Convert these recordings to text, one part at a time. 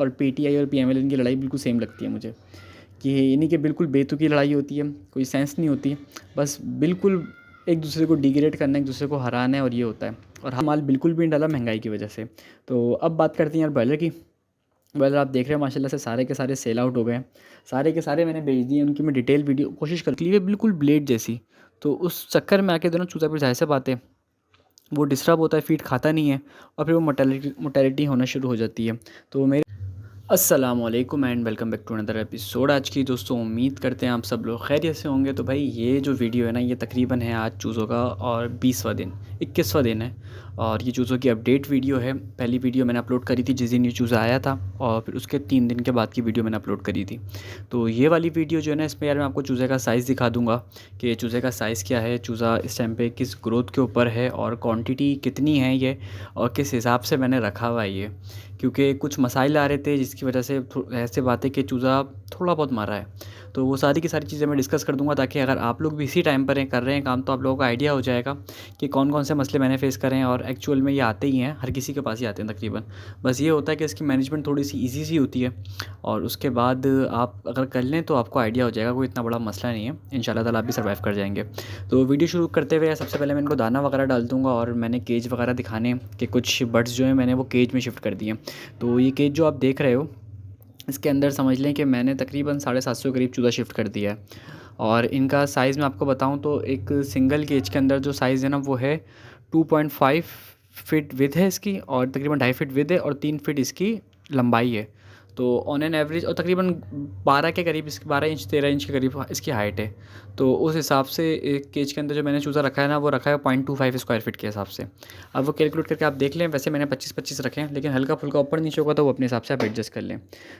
और पीटीआई और पीएमएल की लड़ाई बिल्कुल सेम लगती है मुझे, कि इन्हीं की बिल्कुल बेतुकी लड़ाई होती है, कोई सेंस नहीं होती, बस बिल्कुल एक दूसरे को डिग्रेड करना है, एक दूसरे को हराना है, और ये होता है। और हम माल बिल्कुल भी नहीं डाला महंगाई की वजह से। तो अब बात करते हैं यार ब्रॉयलर की। ब्रॉयलर आप देख रहे हैं माशाल्लाह से सारे के सारे सेल आउट हो गए हैं, सारे के सारे मैंने भेज दिए, उनकी मैं डिटेल वीडियो कोशिश कर ली है बिल्कुल ब्लेड जैसी। तो उस चक्कर में आके दोनों चूज़ा फिर जाहिर सी बात है वो डिस्टर्ब होता है, फीड खाता नहीं है, और फिर वो मोटेलिटी होना शुरू हो जाती है। तो मेरे अस्सलामुअलैकुम and welcome back to another episode. आज की दोस्तों उम्मीद करते हैं आप सब लोग खैरियत से होंगे। तो भाई ये जो वीडियो है ना, ये तकरीबन है आज चूज़ों का और 20वां दिन 21वां दिन है, और ये चूज़ों की अपडेट वीडियो है। पहली वीडियो मैंने अपलोड करी थी जिस दिन ये चूज़ा आया था, और फिर उसके 3 दिन के बाद की वीडियो मैंने अपलोड करी थी। तो ये वाली वीडियो जो है ना, इसमें यार मैं आपको चूज़े का साइज़ दिखा दूँगा कि चूज़े का साइज़ क्या है, चूज़ा इस टाइम पे किस ग्रोथ के ऊपर है, और क्वांटिटी कितनी है ये, और किस हिसाब से मैंने रखा हुआ है ये। क्योंकि कुछ मसाइल आ रहे थे जिसकी वजह से ऐसे बात है कि चूज़ा थोड़ा बहुत मारा है। तो वो सारी की सारी चीज़ें मैं डिस्कस कर दूँगा, ताकि अगर आप लोग भी इसी टाइम पर कर रहे हैं काम, तो आप लोगों को आइडिया हो जाएगा कि कौन कौन से मसले मैंने फ़ेस करे हैं। और एक्चुअल में ये आते ही हैं, हर किसी के पास ही आते हैं तकरीबन। बस ये होता है कि इसकी मैनेजमेंट थोड़ी सी ईज़ी सी होती है, और उसके बाद आप अगर कर लें तो आपको आइडिया हो जाएगा, कोई इतना बड़ा मसला नहीं है। इंशाल्लाह ताला आप भी सर्वाइव कर जाएंगे। तो वीडियो शुरू करते हुए सबसे पहले मैं इनको दाना वगैरह डाल दूँगा, और मैंने केज वगैरह दिखाने कि कुछ बर्ड्स जो हैं मैंने वो केज में शिफ्ट कर दिए। तो ये केज जो आप देख रहे हो, इसके अंदर समझ लें कि मैंने तकरीबन 750 के करीब चूज़ा शिफ्ट कर दिया है। और इनका साइज़ मैं आपको बताऊं तो एक सिंगल केज के अंदर जो साइज़ है ना, वो है 2.5 फीट विथ है इसकी, और तकरीबन 2.5 फीट विथ है, और 3 फीट इसकी लंबाई है। तो ऑन एन एवरेज, और तकरीबन 12 के करीब, इसकी 12 इंच 13 इंच के करीब इसकी हाइट है। तो उस हिसाब से एक केज के अंदर जो मैंने चूज़ा रखा है ना, वो रखा है 0.25 स्क्वायर फीट के हिसाब से। अब वो कैलकुलेट करके आप देख लें। वैसे मैंने 25-25 रखे हैं, लेकिन हल्का फुल्का ऊपर नीचे होगा तो वो अपने हिसाब से आप एडजस्ट कर लें।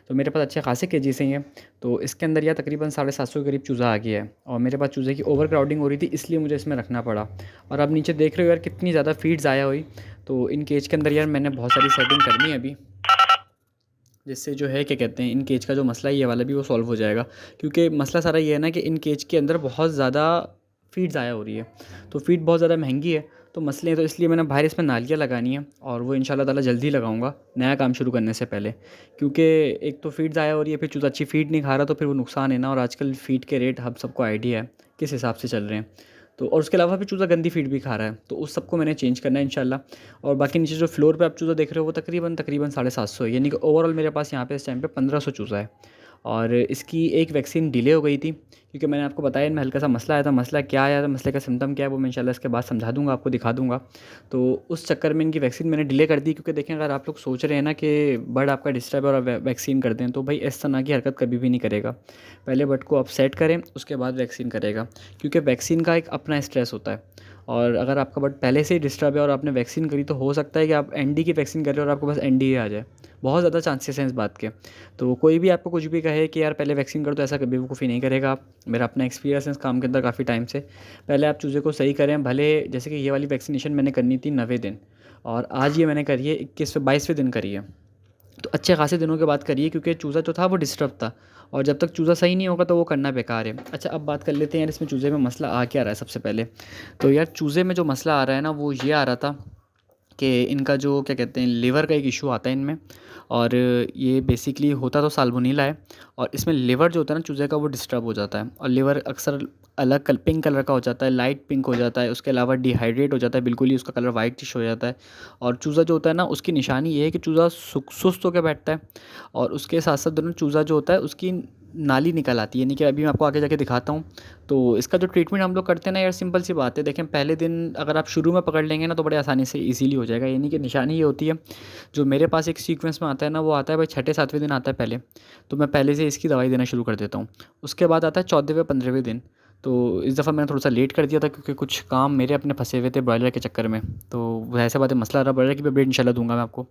तो मेरे पास अच्छे खासे केजी से ही हैं। तो इसके अंदर यह तकरीबन 750 के करीब चूज़ा आ गया है, और मेरे पास चूज़े की ओवर क्राउडिंग हो रही थी, इसलिए मुझे इसमें रखना पड़ा। और आप नीचे देख रहे हो यार कितनी ज़्यादा फीड्स आया हुई। तो इन केज के अंदर यार मैंने बहुत सारी सेटिंग करनी है अभी, जिससे जो है क्या कहते हैं, इन केज का जो मसला है ये वाला भी वो सॉल्व हो जाएगा। क्योंकि मसला सारा ये है ना कि इन केज के अंदर बहुत ज़्यादा फ़ीड ज़ाया हो रही है, तो फ़ीड बहुत ज़्यादा महंगी है। तो मसले हैं, तो इसलिए मैंने बाहर इसमें नालियाँ लगानी है, और वो इंशाल्लाह ताला जल्दी लगाऊंगा नया काम शुरू करने से पहले। क्योंकि एक तो फ़ीड ज़ाया हो रही है, फिर चूज़ा अच्छी फ़ीड नहीं खा रहा, तो फिर वो नुकसान है ना। और आजकल फ़ीड के रेट हम सबको आइडिया है किस हिसाब से चल रहे हैं। तो और उसके अलावा फिर चूज़ा गंदी फ़ीड भी खा रहा है, तो उस सबको मैंने चेंज करना है इंशाल्लाह। और बाकी नीचे जो फ्लोर पे आप चूज़ा देख रहे हो, वो तकरीबन तकरीबन 750 है, यानी कि ओवरऑल मेरे पास यहाँ पे इस टाइम पे 1500 चूज़ा है। और इसकी एक वैक्सीन डिले हो गई थी, क्योंकि मैंने आपको बताया इनमें हल्का सा मसला आया था। मसला क्या आया था, मसले का सिम्टम क्या है, वो मैं इंशाल्लाह इसके बाद समझा दूँगा, आपको दिखा दूँगा। तो उस चक्कर में इनकी वैक्सीन मैंने डिले कर दी, क्योंकि देखें अगर आप लोग सोच रहे हैं ना कि बर्ड आपका डिस्टर्ब है और वैक्सीन कर दें, तो भाई इस तरह की हरकत कभी भी नहीं करेगा। पहले बर्ड को आप सेट करें, उसके बाद वैक्सीन करेगा, क्योंकि वैक्सीन का एक अपना स्ट्रेस होता है। और अगर आपका बर्ड पहले से ही डिस्टर्ब है और आपने वैक्सीन करी, तो हो सकता है कि आप एनडी की वैक्सीन कर रहे हो और आपको बस एनडी आ जाए। बहुत ज़्यादा चांसेस हैं इस बात के। तो कोई भी आपको कुछ भी कहे कि यार पहले वैक्सीन कर दो, ऐसा कभी बेवकूफ़ी नहीं करेगा आप। मेरा अपना एक्सपीरियंस है इस काम के अंदर काफ़ी टाइम से। पहले आप चूज़े को सही करें, भले जैसे कि ये वाली वैक्सीनेशन मैंने करनी थी 90 दिन, और आज ये मैंने करी है 21वें 22वें दिन करी है। तो अच्छे खासे दिनों के बाद करिए, क्योंकि चूज़ा जो था वो डिस्टर्ब था, और जब तक चूज़ा सही नहीं होगा तो वो करना बेकार है। अच्छा, अब बात कर लेते हैं यार इसमें चूज़े में मसला आ क्या रहा है सबसे पहले। तो यार चूज़े में जो मसला आ रहा है ना, वो ये आ रहा था कि इनका जो क्या कहते हैं, लिवर का एक इशू आता है इनमें। और ये बेसिकली होता तो साल्मोनेला है, और इसमें लिवर जो होता है ना चूज़े का, वो डिस्टर्ब हो जाता है। और लिवर अक्सर अलग पिंक कलर का हो जाता है, लाइट पिंक हो जाता है। उसके अलावा डिहाइड्रेट हो जाता है, बिल्कुल ही उसका कलर वाइटिश हो जाता है। और चूज़ा जो होता है ना, उसकी निशानी ये है कि चूज़ा सुस्त होकर बैठता है, और उसके साथ साथ दोनों चूज़ा जो होता है उसकी नाली निकल आती है, यानी कि अभी मैं आपको आगे जाके दिखाता हूँ। तो इसका जो ट्रीटमेंट हम लोग करते हैं ना यार, सिंपल सी बात है। देखें, पहले दिन अगर आप शुरू में पकड़ लेंगे ना, तो बड़े आसानी से इजीली हो जाएगा। यानी कि निशानी ये होती है, जो मेरे पास एक सीक्वेंस में आता है ना, वो आता है भाई 6ठे 7वें दिन आता है पहले। तो मैं पहले से इसकी दवाई देना शुरू कर देता हूँ। उसके बाद आता है 14वें 15वें दिन। तो इस दफ़ा मैंने थोड़ा सा लेट कर दिया था, क्योंकि कुछ काम मेरे अपने फंसे हुए थे ब्रॉयलर के चक्कर में। तो ऐसा बात है, मसला रहा ब्रॉयलर की भी अपडेट इंशाल्लाह दूंगा मैं आपको।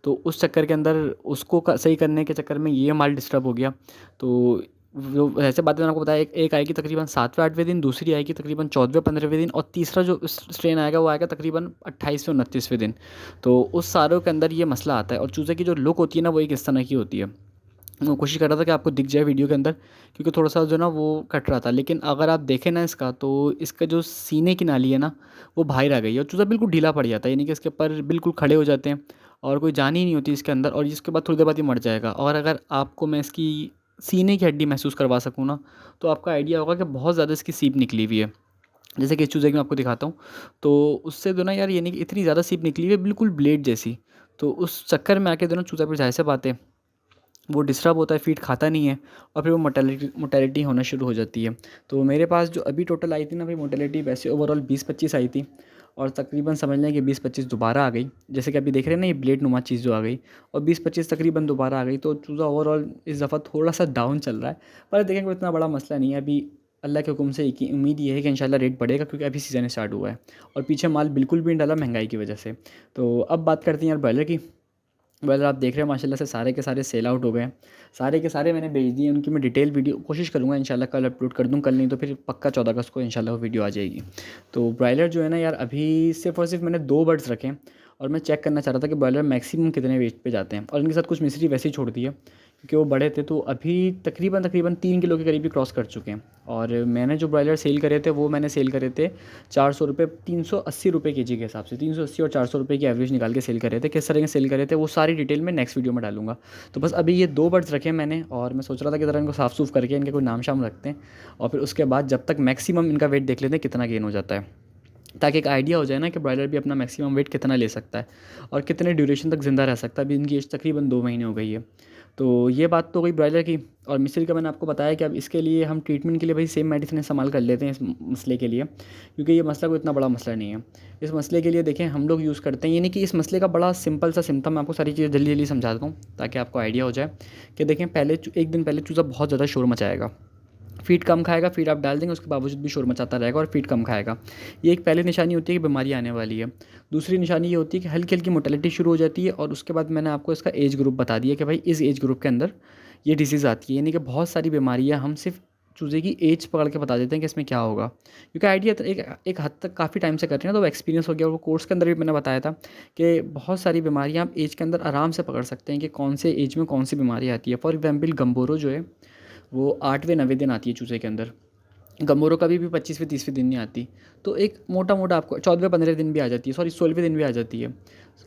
तो उस चक्कर के अंदर उसको सही करने के चक्कर में ये माल डिस्टर्ब हो गया। तो वो ऐसे बातें मैंने आपको बताया, एक आएगी तकरीबन 7वें 8वें दिन, दूसरी आएगी तकरीबन 14वें 15वें दिन, और तीसरा जो स्ट्रेन आएगा वो आएगा तकरीबन 28वें 29वें दिन। तो उस सारों के अंदर ये मसला आता है। और चूज़े की जो लुक होती है ना, वो एक इस तरह की होती है। मैं कोशिश कर रहा था कि आपको दिख जाए वीडियो के अंदर, क्योंकि थोड़ा सा जो ना वो कट रहा था। लेकिन अगर आप देखें ना इसका, तो इसका जो सीने की नाली है ना, वो बाहर आ गई है, और चूज़ा बिल्कुल ढीला पड़ जाता है, यानी कि इसके ऊपर बिल्कुल खड़े हो जाते हैं। और कोई जान ही नहीं होती इसके अंदर, और इसके बाद थोड़ी देर बाद ये मर जाएगा। और अगर आपको मैं इसकी सीने की हड्डी महसूस करवा सकूँ ना, तो आपका आइडिया होगा कि बहुत ज़्यादा इसकी सीप निकली हुई है। जैसे कि इस चूज़े की मैं आपको दिखाता हूँ, तो उससे जो ना यार ये नहीं कि इतनी ज़्यादा सीप निकली हुई है, बिल्कुल ब्लेड जैसी। तो उस चक्कर में आके जो ना चूज़ा फिर ज़ाहिर सी बात है वो डिस्टर्ब होता है, फीड खाता नहीं है, और फिर वो मोर्टेलिटी होना शुरू हो जाती है। तो मेरे पास जो अभी टोटल आई थी ना भाई मोर्टेलिटी, वैसे ओवरऑल 20-25 आई थी, और तकरीबन समझ लें कि 20-25 दोबारा आ गई। जैसे कि अभी देख रहे हैं ना ये ब्लेड नुमा चीज़ जो आ गई, और 20-25 तकरीबन दोबारा आ गई। तो चूज़ा ओवरऑल इस दफ़ा थोड़ा सा डाउन चल रहा है, पर देखेंगे इतना बड़ा मसला नहीं है अभी। अल्लाह के हुक्म से एक ही उम्मीद ये है कि इंशाल्लाह रेट बढ़ेगा, क्योंकि अभी सीज़न स्टार्ट हुआ है और पीछे माल बिल्कुल भी नहीं डाला महंगाई की वजह से। तो अब बात करते हैं यार ब्रॉयलर की। ब्रॉयलर आप देख रहे हैं माशाल्लाह से सारे के सारे सेल आउट हो गए हैं। सारे के सारे मैंने भेज दिए, उनकी मैं डिटेल वीडियो कोशिश करूँगा इंशाल्लाह कल अपलोड कर दूँ, कल नहीं तो फिर पक्का 14 अगस्त को इंशाल्लाह वो वीडियो आ जाएगी। तो ब्रॉयलर जो है ना यार अभी सिर्फ़ और सिर्फ मैंने 2 बर्ड्स रखे हैं, और मैं चेक करना चाह रहा था कि ब्रॉयलर मैक्सिमम कितने वेट पे जाते हैं, और इनके साथ कुछ मिस्री वैसे ही छोड़ दी है क्योंकि वो बड़े थे। तो अभी तकरीबन 3 किलो के करीब ही क्रॉस कर चुके हैं। और मैंने जो ब्रॉयलर सेल करे थे वो मैंने सेल करे थे 400 रुपये, 380 रुपये केजी के हिसाब से, 380 और 400 रुपये की एवरेज निकाल के सेल करे थे। किस तरह के सेल करे थे वो सारी डिटेल मैं नेक्स्ट वीडियो में डालूंगा। तो बस अभी ये 2 बर्ड्स रखे हैं मैंने, और मैं सोच रहा था कि ज़रा इनको साफ़ सूफ़ करके इनके कोई नाम शाम रखते हैं, और फिर उसके बाद जब तक मैक्सिमम इनका वेट देख लेते हैं कितना गेन हो जाता है, ताकि एक आइडिया हो जाए ना कि ब्रॉयलर भी अपना मैक्सिमम वेट कितना ले सकता है और कितने ड्यूरेशन तक ज़िंदा रह सकता है। अभी इनकी एज तकरीबन 2 महीने हो गई है। तो ये बात तो गई ब्रॉयलर की। और मिस्री का मैंने आपको बताया कि अब इसके लिए हम ट्रीटमेंट के लिए भाई सेम मेडिसिन इस्तेमाल कर लेते हैं इस मसले के लिए, क्योंकि ये मसला कोई इतना बड़ा मसला नहीं है। इस मसले के लिए देखें हम लोग यूज़ करते हैं, ये नहीं कि इस मसले का बड़ा सिंपल सा सिम्टम, मैं आपको सारी चीज़ें जल्दी जल्दी समझा देता हूँ ताकि आपको आइडिया हो जाए कि देखें पहले एक दिन पहले चूज़ा बहुत ज़्यादा शोर मचाएगा, फ़ीड कम खाएगा, फ़ीड आप डाल देंगे उसके बावजूद भी शोर मचाता रहेगा और फ़ीड कम खाएगा। ये एक पहली निशानी होती है कि बीमारी आने वाली है। दूसरी निशानी ये होती है कि हल्की हल्की मोर्टेलिटी शुरू हो जाती है, और उसके बाद मैंने आपको इसका एज ग्रुप बता दिया कि भाई इस एज ग्रुप के अंदर ये डिसीज़ आती है। यानी कि बहुत सारी बीमारियाँ हम सिर्फ चूज़े की एज पकड़ के बता देते हैं कि इसमें क्या होगा, क्योंकि आइडिया तो एक हद तक काफ़ी टाइम से कर रहे हैं, तो वो एक्सपीरियंस हो गया। वो कोर्स के अंदर भी मैंने बताया था कि बहुत सारी बीमारियाँ आप एज के अंदर आराम से पकड़ सकते हैं कि कौन से एज में कौन सी बीमारी आती है। फॉर एग्जाम्पल गम्बोरो जो है वो 8वें 9वें दिन आती है चूज़े के अंदर। गम्बोरो कभी भी 25वें 30वें दिन नहीं आती। तो एक मोटा मोटा आपको 14वें 15वें दिन भी आ जाती है, सॉरी 16वें दिन भी आ जाती है।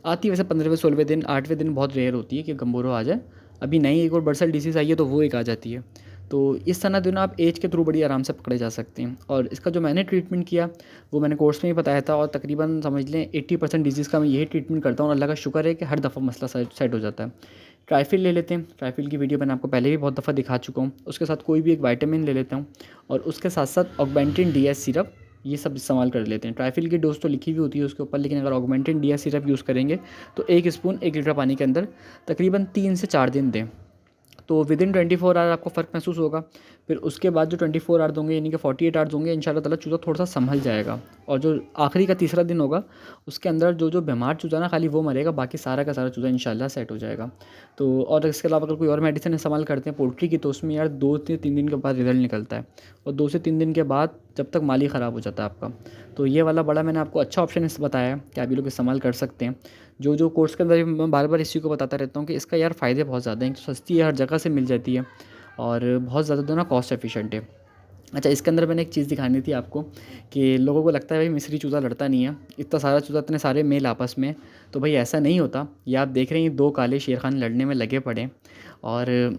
आती है वैसे 15वें 16वें दिन, 8वें दिन बहुत रेयर होती है कि गम्बोरो आ जाए। अभी नई एक और बर्सल डिसीज़ आई है तो वो एक आ जाती है। तो इस तरह जो ना आप एज के थ्रू बड़ी आराम से पकड़े जा सकते हैं। और इसका जो मैंने ट्रीटमेंट किया वो मैंने कोर्स में ही बताया था, और तकरीबन समझ लें 80% डिजीज़ का मैं यही ट्रीटमेंट करता हूँ, और अल्लाह का शुक्र है कि हर दफ़ा मसला सेट हो जाता है। ट्राइफिल ले लेते हैं। ट्राइफिल की वीडियो मैंने आपको पहले भी बहुत दफ़ा दिखा चुका हूँ। उसके साथ कोई भी एक विटामिन ले लेता हूँ, और उसके साथ साथ ऑगमेंटिन डीएस सिरप, ये सब इस्तेमाल कर लेते हैं। ट्राइफिल की डोज तो लिखी हुई होती है उसके ऊपर, लेकिन अगर ऑगमेंटिन डीएस सिरप यूज़ करेंगे तो 1 स्पून 1 लीटर पानी के अंदर तकरीबन 3 से 4 दिन दें, तो विदिन 24 आवर आपको फ़र्क महसूस होगा। फिर उसके बाद जो 24 आवर्स होंगे यानी कि 48 आवर्स होंगे, इंशाल्लाह ताला चूज़ा थोड़ा सा संभल जाएगा। और जो आखिरी का तीसरा दिन होगा उसके अंदर जो जो बीमार चूज़ा ना खाली वो मरेगा, बाकी सारा का सारा चूज़ा इंशाल्लाह सेट हो जाएगा। तो और इसके अलावा अगर कोई और मेडिसिन इस्तेमाल करते हैं पोल्ट्री की, तो उसमें यार 2 से 3 दिन के बाद रिज़ल्ट निकलता है, और 2 से 3 दिन के बाद जब तक माल ही ख़राब हो जाता है आपका। तो ये वाला बड़ा मैंने आपको अच्छा ऑप्शन इस बताया है कि आप ये लोग इस्तेमाल कर सकते हैं। जो कोर्स के अंदर भी मैं बार बार इसी को बताता रहता हूँ कि इसका यार फ़ायदे बहुत ज़्यादा हैं। तो सस्ती है, हर जगह से मिल जाती है, और बहुत ज़्यादा जो ना कॉस्ट एफिशिएंट है। अच्छा, इसके अंदर मैंने एक चीज़ दिखानी थी आपको कि लोगों को लगता है भाई मिस्री चूज़ा लड़ता नहीं है, इतना सारा चूज़ा इतने सारे मेल आपस में। तो भाई ऐसा नहीं होता। ये आप देख रहे हैं 2 काले शेर खान लड़ने में लगे पड़े हैं, और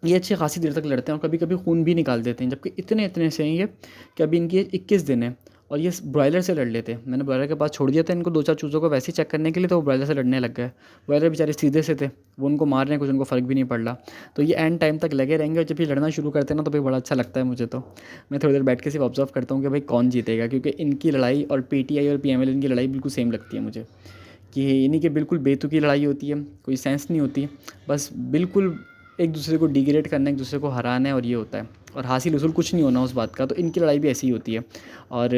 ये अच्छी खासी देर तक लड़ते हैं, और कभी कभी खून भी निकाल देते हैं, जबकि इतने इतने से हैं ये कि अभी इनकी 21 दिन है, और ये ब्रॉयलर से लड़ लेते हैं। मैंने ब्रॉयलर के पास छोड़ दिया था इनको 2-4 चूज़ों को वैसे ही चेक करने के लिए, तो वो ब्रॉयलर से लड़ने लग गए। ब्रॉयलर बेचारे सीधे से थे, वो उनको मार रहे हैं, कुछ उनको फ़र्क भी नहीं पड़ रहा। तो ये एंड टाइम तक लगे रहेंगे, और जब ये लड़ना शुरू करते हैं ना तो भाई बड़ा अच्छा लगता है मुझे। तो मैं थोड़ी देर बैठ के सिर्फ ऑब्जर्व करता हूँ कि भाई कौन जीतेगा, क्योंकि इनकी लड़ाई और पीटीआई और पीएमएल की लड़ाई बिल्कुल सेम लगती है मुझे, कि इन्हीं की बिल्कुल बेतुकी लड़ाई होती है, कोई सेंस नहीं होती, बस बिल्कुल एक दूसरे को डिग्रेड करना, एक दूसरे को हराना है, और ये होता है, और हासिल वसूल कुछ नहीं होना उस बात का। तो इनकी लड़ाई भी ऐसी ही होती है, और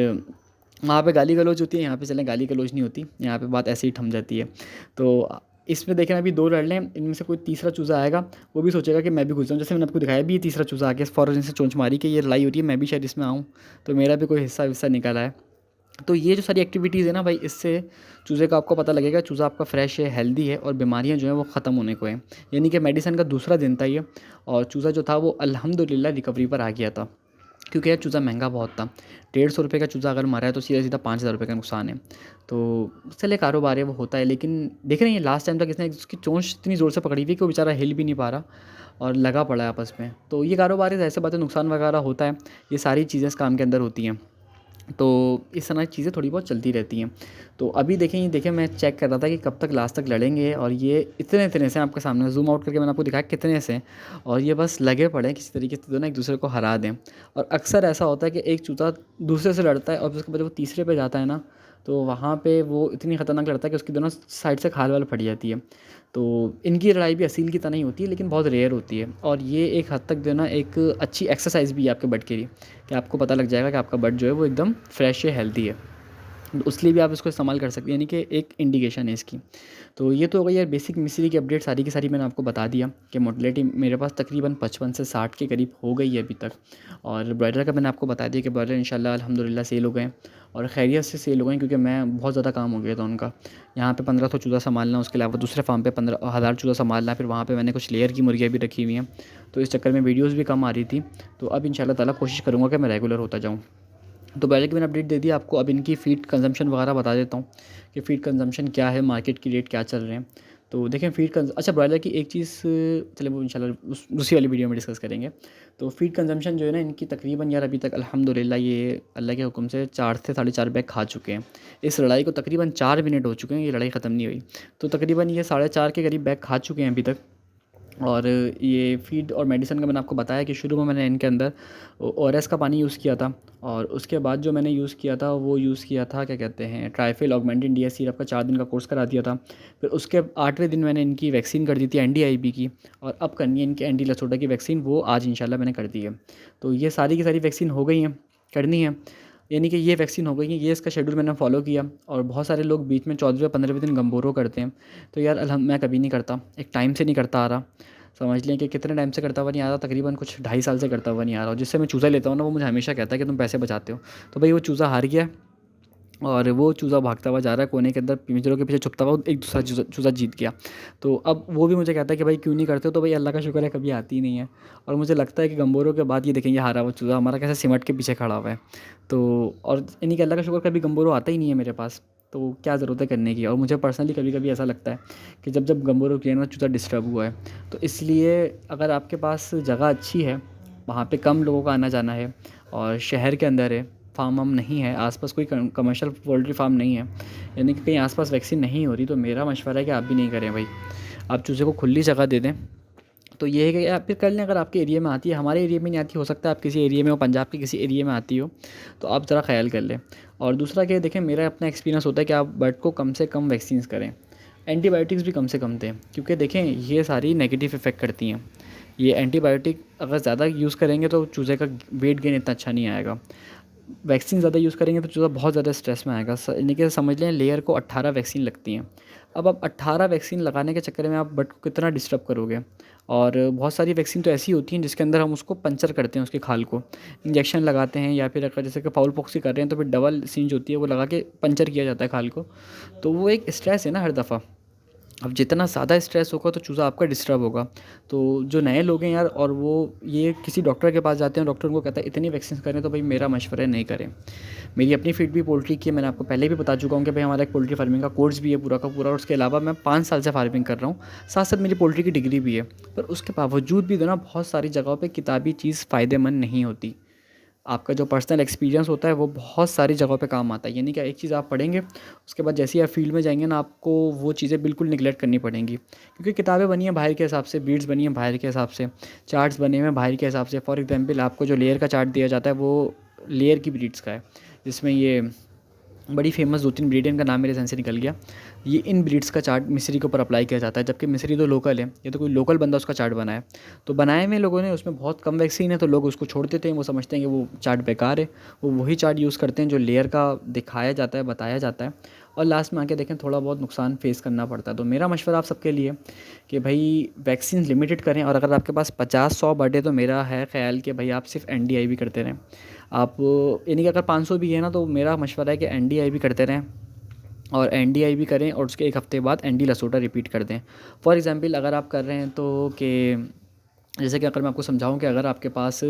वहाँ पे गाली गलौज होती है, यहाँ पे चलें गाली गलौज नहीं होती, यहाँ पे बात ऐसे ही थम जाती है। तो इसमें देखें अभी 2 लड़ लें, इनमें से कोई तीसरा चूज़ा आएगा, वो भी सोचेगा कि मैं भी घुस जाऊँ। जैसे मैंने आपको दिखाया भी, ये तीसरा चूज़ा आ गया, फ़ौरन से चोंच मारी कि ये लड़ाई हो रही है, मैं भी शायद इसमें आऊँ, तो मेरा भी कोई हिस्सा विस्सा निकल आए। तो ये जो सारी एक्टिविटीज़ है ना भाई, इससे चूज़े का आपको पता लगेगा चूज़ा आपका फ्रेश है, हेल्दी है, और बीमारियां जो हैं वो ख़त्म होने को हैं। यानी कि मेडिसिन का दूसरा दिन था ये, और चूज़ा जो था वो अल्हम्दुलिल्लाह रिकवरी पर आ गया था। क्योंकि यार चूज़ा महंगा बहुत था। 150 रुपये का चूज़ा अगर मरा है तो सीधा सीधा 5,000 रुपये का नुकसान है। तो चलिए कारोबार है, वो होता है, लेकिन देख रहे हैं लास्ट टाइम तक इसने उसकी चोंच इतनी ज़ोर से पकड़ी हुई कि वो बेचारा हिल भी नहीं पा रहा और लगा पड़ा है आपस में। तो ये कारोबार है, ऐसे बातें, नुकसान वगैरह होता है, ये सारी चीज़ें इस काम के अंदर होती हैं। तो इस तरह की चीज़ें थोड़ी बहुत चलती रहती हैं। तो अभी देखें, ये देखिए मैं चेक कर रहा था कि कब तक लास्ट तक लड़ेंगे, और ये इतने इतने से आपके सामने ज़ूम आउट करके मैंने आपको दिखाया कितने से, और ये बस लगे पड़े हैं किसी तरीके से दोनों एक दूसरे को हरा दें। और अक्सर ऐसा होता है कि एक चूता दूसरे से लड़ता है और उसके बाद जब वो तीसरे पे जाता है ना, तो वहाँ पे वो इतनी ख़तरनाक लड़ता है कि उसकी दोनों साइड से खाल वाल फट जाती है। तो इनकी लड़ाई भी असील की तरह ही होती है, लेकिन बहुत रेयर होती है, और ये एक हद तक जो है ना एक अच्छी एक्सरसाइज भी है आपके बट के लिए, कि आपको पता लग जाएगा कि आपका बट जो है वो एकदम फ्रेश है, हेल्दी है। तो उसके लिए भी आप इसको इस्तेमाल कर सकते हैं, यानी कि एक इंडिकेशन है इसकी। तो ये तो हो गई यार बेसिक मिस्री की अपडेट, सारी की सारी मैंने आपको बता दिया कि मोर्टेलिटी मेरे पास तकरीबन 55 से 60 के करीब हो गई है अभी तक। और ब्रॉयलर का मैंने आपको बता दिया कि ब्रॉयलर इंशाल्लाह अल्हम्दुलिल्लाह सेल हो गए, और खैरियत से सेल हो गए, क्योंकि मैं बहुत ज़्यादा काम हो गया था उनका। यहाँ पे 1500 चूज़ा संभालना, उसके अलावा दूसरे फार्म पे 15,000 चूज़ा संभालना, फिर वहाँ पे मैंने कुछ लेयर की मुर्गियाँ भी रखी हुई हैं। तो इस चक्कर में वीडियोज़ भी कम आ रही थी। तो अब इंशाल्लाह ताला कोशिश करूँगा कि मैं रेगुलर होता जाऊँ। तो पहले की मैंने अपडेट दे दी आपको, अब इनकी फ़ीड कंजम्पशन वगैरह बता देता हूँ कि फ़ीड कंजम्पशन क्या है, मार्केट की रेट क्या चल रहे हैं। तो देखें अच्छा ब्रॉयलर की एक चीज़, चलिए वो इंशाल्लाह दूसरी वाली वीडियो में डिस्कस करेंगे। तो फ़ीड कंजम्पशन जो है ना इनकी तकरीबन यार अभी तक अल्हम्दुलिल्लाह ये अल्लाह के हुक्म से 4 से 4.5 बैग खा चुके हैं। इस लड़ाई को तकरीबन 4 मिनट हो चुके हैं, ये लड़ाई ख़त्म नहीं हुई। तो तकरीबन ये 4.5 के करीब बैग खा चुके हैं अभी तक। और ये फ़ीड और मेडिसिन का मैंने आपको बताया कि शुरू में मैंने इनके अंदर ओआरएस का पानी यूज़ किया था, और उसके बाद जो मैंने यूज़ किया था वो यूज़ किया था क्या कहते हैं, ट्राइफिल ऑगमेंटिन डीएस सिरप का 4 दिन का कोर्स करा दिया था। फिर उसके 8वें दिन मैंने इनकी वैक्सीन कर दी थी एनडीआईबी की, और अब करनी है इनकी एंटी लसोटा की वैक्सीन, वो आज इंशाल्लाह मैंने कर दी है। तो ये सारी की सारी वैक्सीन हो गई हैं, करनी है, यानी कि ये वैक्सीन हो गई है, ये इसका शेड्यूल मैंने फ़ॉलो किया। और बहुत सारे लोग बीच में 14वें 15वें दिन गम्बोरो करते हैं, तो यार मैं कभी नहीं करता, एक टाइम से नहीं करता आ रहा। समझ लें कि कितने टाइम से करता हुआ नहीं आ रहा, तकरीबन कुछ 2.5 साल से करता हुआ नहीं आ रहा हूँ। जिससे मैं चूज़ा लेता हूँ ना, वो मुझे हमेशा कहता है कि तुम पैसे बचाते हो। तो भाई वो चूज़ा हार गया, और वो चूज़ा भागता हुआ जा रहा है कोने के अंदर, पिंजरों के पीछे छुपता हुआ, एक दूसरा चूज़ा चूज़ा जीत गया। तो अब वो भी मुझे कहता है कि भाई क्यों नहीं करते हो, तो भाई अल्लाह का शुक्र है कभी आती ही नहीं है। और मुझे लगता है कि गम्बोरों के बाद ये देखेंगे हारा हुआ चूज़ा हमारा कैसे सिमट के पीछे खड़ा हुआ है। तो और यानी कि अल्लाह का शुक्र कभी गम्बोरो आता ही नहीं है मेरे पास, तो क्या ज़रूरत है करने की। और मुझे पर्सनली कभी कभी ऐसा लगता है कि जब गम्बोरो किया ना चूज़ा डिस्टर्ब हुआ है। तो इसलिए अगर आपके पास जगह अच्छी है, वहाँ पे कम लोगों का आना जाना है, और शहर के अंदर है, फार्म वार्म नहीं है आसपास, कोई कमर्शियल पोल्ट्री फार्म नहीं है, यानी कि कहीं आसपास वैक्सीन नहीं हो रही, तो मेरा मशवरा है कि आप भी नहीं करें भाई। आप चूज़े को खुली जगह दे दें। तो ये है कि आप फिर कर लें, अगर आपके एरिया में आती है, हमारे एरिया में नहीं आती, हो सकता है आप किसी एरिया में हो, पंजाब के किसी एरिया में आती हो, तो आप ज़रा ख्याल कर लें। और दूसरा क्या देखें, मेरा अपना एक्सपीरियंस होता है कि आप बर्ड को कम से कम वैक्सीन्स करें, एंटीबायोटिक्स भी कम से कम दें, क्योंकि देखें ये सारी नेगेटिव इफ़ेक्ट करती हैं। ये एंटीबायोटिक अगर ज़्यादा यूज़ करेंगे तो चूज़े का वेट गेन इतना अच्छा नहीं आएगा। वैक्सीन ज़्यादा यूज़ करेंगे तो चूज़ा बहुत ज़्यादा स्ट्रेस में आएगा। यानी कि समझ लें लेयर को 18 वैक्सीन लगती हैं। अब आप 18 वैक्सीन लगाने के चक्कर में आप बर्ड को कितना डिस्टर्ब करोगे। और बहुत सारी वैक्सीन तो ऐसी होती हैं जिसके अंदर हम उसको पंचर करते हैं, उसके खाल को इंजेक्शन लगाते हैं, या फिर अगर जैसे कि फाउल पॉक्स की कर रहे हैं तो फिर डबल सिंज होती है, वो लगा के पंचर किया जाता है खाल को। तो वो एक स्ट्रेस है ना हर दफ़ा। अब जितना ज़्यादा स्ट्रेस होगा तो चूज़ा आपका डिस्टर्ब होगा। तो जो नए लोग हैं यार, और वो ये किसी डॉक्टर के पास जाते हैं, डॉक्टर उनको कहता है इतनी वैक्सीन करें, तो भाई मेरा मशवरा है नहीं करें। मेरी अपनी फीड भी पोल्ट्री की है, मैंने आपको पहले भी बता चुका हूँ कि भाई हमारा एक पोल्ट्री फार्मिंग का कोर्स भी है पूरा का पूरा, और उसके अलावा मैं 5 साल से फार्मिंग कर रहा हूँ, साथ साथ मेरी पोल्ट्री की डिग्री भी है। पर उसके बावजूद भी ना बहुत सारी जगहों पर किताबी चीज़ फ़ायदेमंद नहीं होती। आपका जो पर्सनल एक्सपीरियंस होता है वो बहुत सारी जगहों पे काम आता है। यानी कि एक चीज़ आप पढ़ेंगे, उसके बाद जैसे ही आप फील्ड में जाएंगे ना, आपको वो चीज़ें बिल्कुल निगलेक्ट करनी पड़ेंगी, क्योंकि किताबें बनी हैं बाहर के हिसाब से, ब्रीड्स बनी हैं बाहर के हिसाब से, चार्ट्स बने हुए हैं बाहर के हिसाब से। फॉर एग्जांपल आपको जो लेयर का चार्ट दिया जाता है वो लेयर की ब्रीड्स का है, जिसमें ये बड़ी फेमस 2-3 ब्रीड है, इनका नाम मेरे ज़हन से निकल गया। ये इन ब्रीड्स का चार्ट मिस्री के ऊपर अप्लाई किया जाता है, जबकि मिस्री तो लोकल है, ये तो कोई लोकल बंदा उसका चार्ट बनाया। तो बनाए में लोगों ने, उसमें बहुत कम वैक्सीन है तो लोग उसको छोड़ देते हैं, वो समझते हैं कि वो चार्ट बेकार है, वो वही चार्ट यूज़ करते हैं जो लेयर का दिखाया जाता है, बताया जाता है, और लास्ट में आके देखें थोड़ा बहुत नुकसान फेस करना पड़ता है। तो मेरा मशवरा आप सबके लिए कि भाई वैक्सीन लिमिटेड करें, और अगर आपके पास 50-100 बर्ड है तो मेरा है ख्याल कि भाई आप सिर्फ एनडीआईवी करते रहें। आप यानी कि अगर 500 भी है ना, तो मेरा मशवरा है कि एनडीआईवी करते रहें, और एनडीआईवी करें, और उसके एक हफ़्ते बाद एनडी लसोटा रिपीट कर दें। फॉर एग्ज़ाम्पल अगर आप कर रहे हैं तो कि जैसे कि अगर मैं आपको समझाऊँ कि अगर आपके पास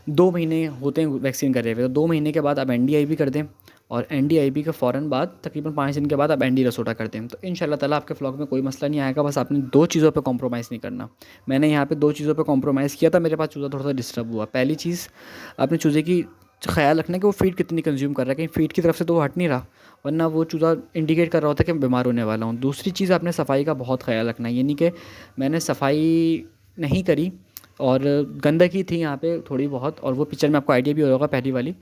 2 महीने होते हैं वैक्सीन करे हुए, तो 2 महीने के बाद आप NDIB कर दें और NDIB के फ़ौरन बाद तकरीबन 5 दिन के बाद आप ND रसोटा कर दें, तो इंशाल्लाह ताला आपके फ्लॉक में कोई मसला नहीं आएगा। बस आपने 2 चीज़ों पे कॉम्प्रोमाइज़ नहीं करना। मैंने यहाँ पे 2 चीज़ों पे कॉम्प्रोमाइज़ किया था, मेरे पास चूज़ा थोड़ा सा डिस्टर्ब हुआ। पहली चीज़, आपने चूज़े की ख़्याल रखना है कि वो फ़ीड कितनी कंज्यूम कर रहा है, कहीं फ़ीड की तरफ से तो वो हट नहीं रहा, वरना वो चूज़ा इंडिकेट कर रहा होता है कि मैं बीमार होने वाला हूँ। दूसरी चीज़, आपने सफाई का बहुत ख़्याल रखना है, ये नहीं कि मैंने सफाई नहीं करी और गंदगी थी यहाँ पे थोड़ी बहुत, और वो पिक्चर में आपको आइडिया भी होगा पहली वाली,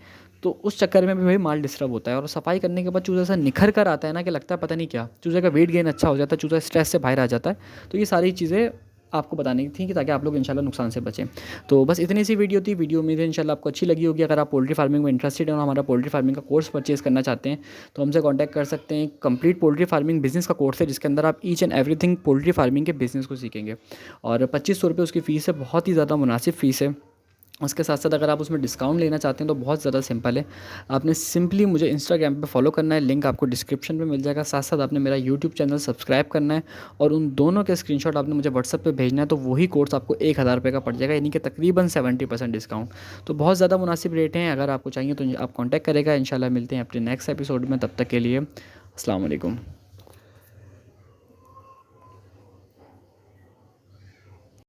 तो उस चक्कर में भी भाई माल डिस्टर्ब होता है। और सफाई करने के बाद चूज़ा ऐसा निखर कर आता है ना कि लगता है पता नहीं क्या, चूज़े का वेट गेन अच्छा हो जाता है, चूज़ा स्ट्रेस से बाहर आ जाता है। तो ये सारी चीज़ें आपको बतानी थी कि ताकि आप लोग इंशाल्लाह नुकसान से बचें। तो बस इतनी सी वीडियो थी। वीडियो उम्मीद है इंशाल्लाह आपको अच्छी लगी होगी। अगर आप पोल्ट्री फार्मिंग में इंटरेस्टेड हैं और हमारा पोल्ट्री फार्मिंग का कोर्स परचेज़ करना चाहते हैं तो हमसे कॉन्टैक्ट कर सकते हैं। कंप्लीट पोल्ट्री फार्मिंग बिज़नेस का कोर्स है जिसके अंदर आप each and everything poultry farming के बिज़नेस को सीखेंगे, और 2500 रुपये उसकी फ़ीस है, बहुत ही ज़्यादा मुनासिब फ़ीस है। उसके साथ साथ अगर आप उसमें डिस्काउंट लेना चाहते हैं तो बहुत ज़्यादा सिंपल है, आपने सिंपली मुझे इंस्टाग्राम पे फॉलो करना है, लिंक आपको डिस्क्रिप्शन में मिल जाएगा। साथ साथ आपने मेरा यूट्यूब चैनल सब्सक्राइब करना है और उन दोनों के स्क्रीनशॉट आपने मुझे व्हाट्सएप पे भेजना है, तो वही कोर्स आपको 1000 रुपये का पड़ जाएगा, यानी कि तकरीबन 70% डिस्काउंट। तो बहुत ज़्यादा मुनासिब रेट हैं, अगर आपको चाहिए तो आप कॉन्टैक्ट करेगा। इंशाल्लाह मिलते हैं अपने नेक्स्ट एपिसोड में, तब तक के लिए अस्सलाम वालेकुम।